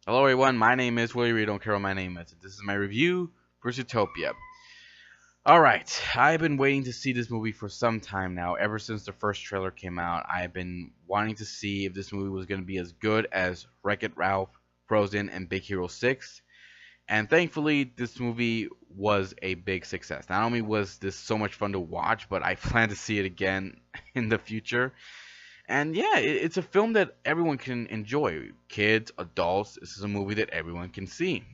Hello everyone, my name is Willie Reed, don't care what my name is. This is my review for Zootopia. Alright, I've been waiting to see this movie for some time now. Ever since the first trailer came out, I've been wanting to see if this movie was going to be as good as Wreck-It Ralph, Frozen, and Big Hero 6. And thankfully, this movie was a big success. Not only was this so much fun to watch, but I plan to see it again in the future. And yeah, it's a film that everyone can enjoy. Kids, adults, this is a movie that everyone can see.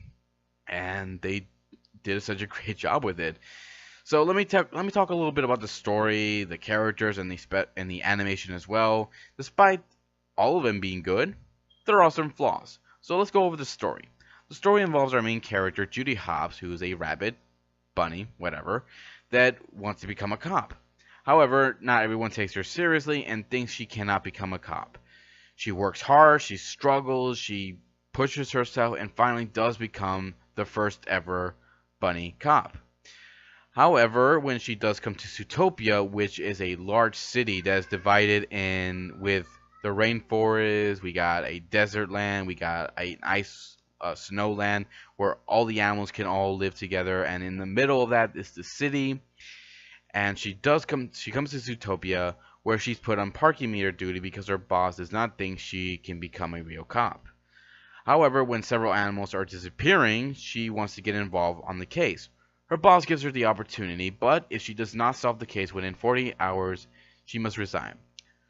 And they did such a great job with it. So let me talk a little bit about the story, the characters, and the animation as well. Despite all of them being good, there are some flaws. So let's go over the story. The story involves our main character, Judy Hopps, who is a rabbit, bunny, whatever, that wants to become a cop. However, not everyone takes her seriously and thinks she cannot become a cop. She works hard, she struggles, she pushes herself, and finally does become the first ever bunny cop. However, when she does come to Zootopia, which is a large city that is divided in with the rainforest, we got a desert land, we got an ice snow land where all the animals can all live together, and in the middle of that is the city. And she comes to Zootopia where she's put on parking meter duty because her boss does not think she can become a real cop. However, when several animals are disappearing, she wants to get involved on the case. Her boss gives her the opportunity, but if she does not solve the case within 48 hours, she must resign.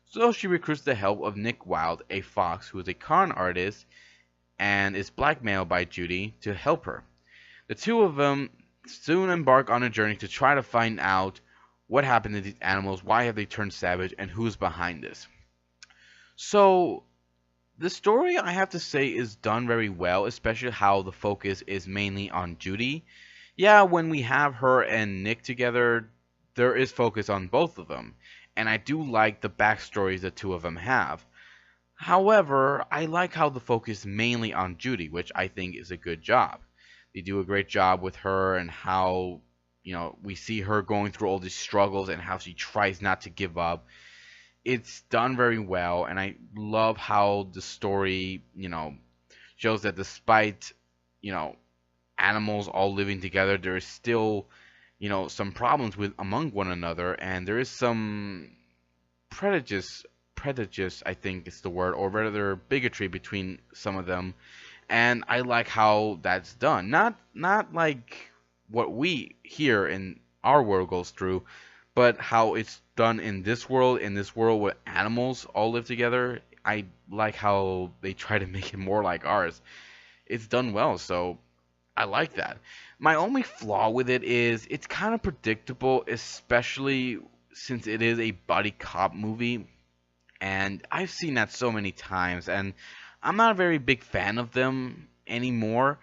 So she recruits the help of Nick Wilde, a fox who is a con artist and is blackmailed by Judy to help her. The two of them soon embark on a journey to try to find out what happened to these animals, why have they turned savage, and who's behind this. So the story, I have to say, is done very well, especially how the focus is mainly on Judy. Yeah, when we have her and Nick together, there is focus on both of them, and I do like the backstories the two of them have. However, I like how the focus is mainly on Judy, which I think is a good job. They do a great job with her and how, we see her going through all these struggles and how she tries not to give up. It's done very well, and I love how the story, shows that despite, you know, animals all living together, there is still, some problems with among one another, and there is some prejudice, I think is the word, or rather bigotry between some of them, and I like how that's done. Not like what we here in our world goes through, but how it's done in this world where animals all live together. I like how they try to make it more like ours. It's done well, so I like that. My only flaw with it is it's kind of predictable, especially since it is a buddy cop movie, and I've seen that so many times, and I'm not a very big fan of them anymore.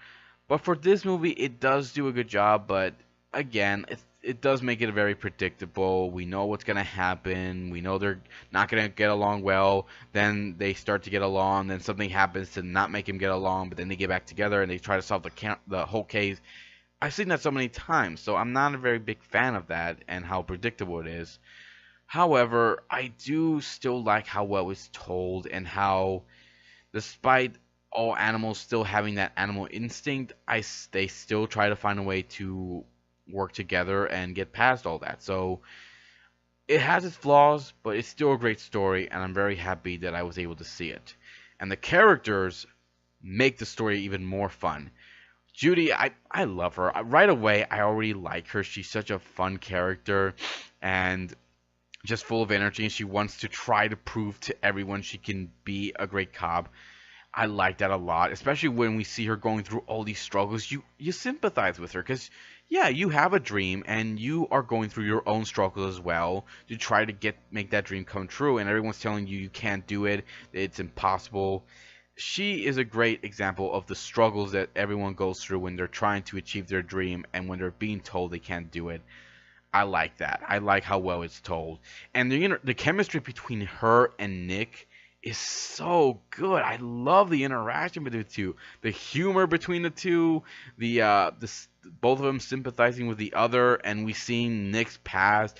But for this movie, it does do a good job. But again, it does make it very predictable. We know what's gonna happen. We know they're not gonna get along well. Then they start to get along. Then something happens to not make them get along. But then they get back together and they try to solve the whole case. I've seen that so many times, so I'm not a very big fan of that and how predictable it is. However, I do still like how well it's told and how, despite all animals still having that animal instinct, they still try to find a way to work together and get past all that. So it has its flaws, but it's still a great story, and I'm very happy that I was able to see it. And the characters make the story even more fun. Judy, I love her. Right away, I already like her. She's such a fun character and just full of energy, and she wants to try to prove to everyone she can be a great cop. I like that a lot, especially when we see her going through all these struggles. You sympathize with her because yeah, you have a dream and you are going through your own struggles as well to try to make that dream come true, and everyone's telling you you can't do it, it's impossible. She is a great example of the struggles that everyone goes through when they're trying to achieve their dream and when they're being told they can't do it. I like that. I like how well it's told, and the chemistry between her and Nick is so good. I love the interaction between the two, the humor between the two, both of them sympathizing with the other, and we seeing Nick's past.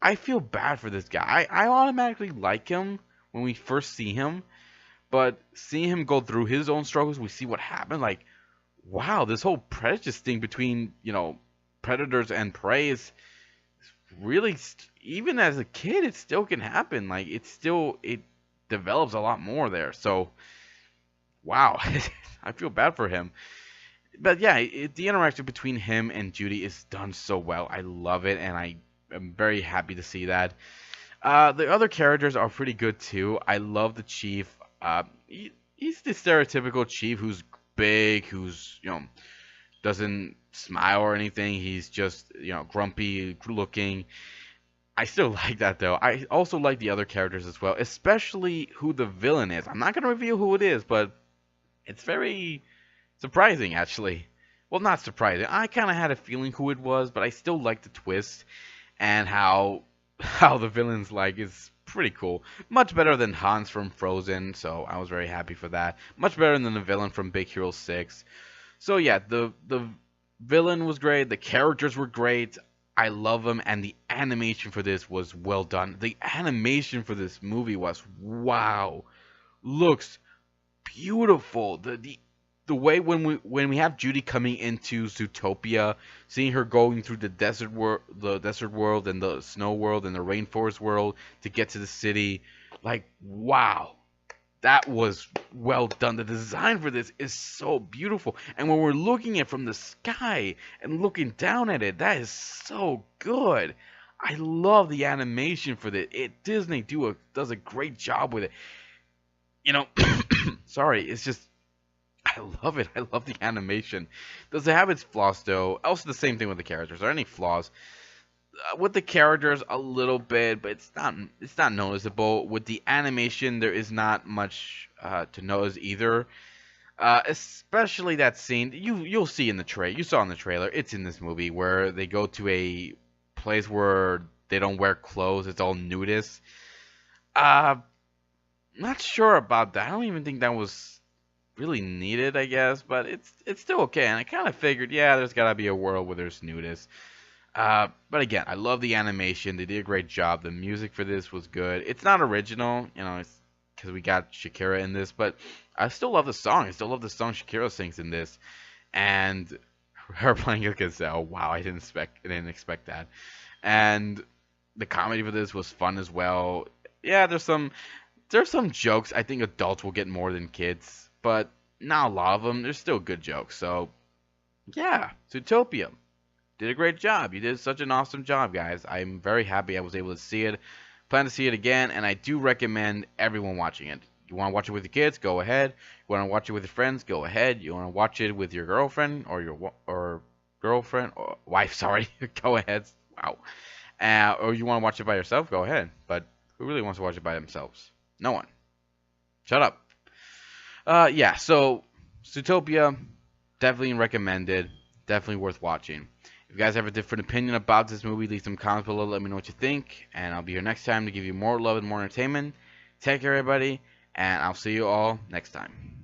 I feel bad for this guy. I automatically like him when we first see him, But seeing him go through his own struggles, we see what happened. Like, wow, this whole prejudice thing between, predators and prey is really, even as a kid, it still can happen. Like, it develops a lot more there. So, wow, I feel bad for him. But yeah, the interaction between him and Judy is done so well. I love it, and I am very happy to see that. The other characters are pretty good too. I love the chief. He's the stereotypical chief who's big, who's doesn't smile or anything. He's just grumpy looking. I still like that though. I also like the other characters as well, especially who the villain is. I'm not gonna reveal who it is, but it's very surprising actually. Well, not surprising. I kind of had a feeling who it was, but I still like the twist and how the villain's like is pretty cool. Much better than Hans from Frozen, so I was very happy for that. Much better than the villain from Big Hero 6. So yeah, the villain was great, the characters were great. I love them, and the animation for this was well done. The animation for this movie was wow. Looks beautiful. The way when we have Judy coming into Zootopia, seeing her going through the desert world and the snow world and the rainforest world to get to the city, like wow, that was well done. The design for this is so beautiful, and when we're looking at it from the sky and looking down at it, that is so good. I love the animation for this. Disney does a great job with it. Sorry, it's just I love it. I love the animation. Does it have its flaws though? Also, the same thing with the characters. Are there any flaws? With the characters, a little bit, but it's not noticeable. With the animation, there is not much to notice either. Especially that scene you'll see in the trailer. You saw in the trailer. It's in this movie where they go to a place where they don't wear clothes. It's all nudist. Uh, Not sure about that. I don't even think that was really needed, I guess, but it's still okay. And I kind of figured, yeah, there's gotta be a world where there's nudists. But again, I love the animation. They did a great job. The music for this was good. It's not original, it's because we got Shakira in this, but I still love the song. I still love the song Shakira sings in this, and her playing a gazelle. Wow, I didn't expect that. And the comedy for this was fun as well. Yeah, there's some jokes I think adults will get more than kids, but not a lot of them. There's still good jokes. So yeah, Zootopia did a great job. You did such an awesome job, guys. I'm very happy I was able to see it. Plan to see it again, and I do recommend everyone watching it. You want to watch it with your kids? Go ahead. You want to watch it with your friends? Go ahead. You want to watch it with your girlfriend or girlfriend or wife? Sorry, go ahead. Wow. Or you want to watch it by yourself? Go ahead. But who really wants to watch it by themselves? No one. Shut up. Yeah. So Zootopia, definitely recommended. Definitely worth watching. If you guys have a different opinion about this movie, leave some comments below. Let me know what you think. And I'll be here next time to give you more love and more entertainment. Take care, everybody. And I'll see you all next time.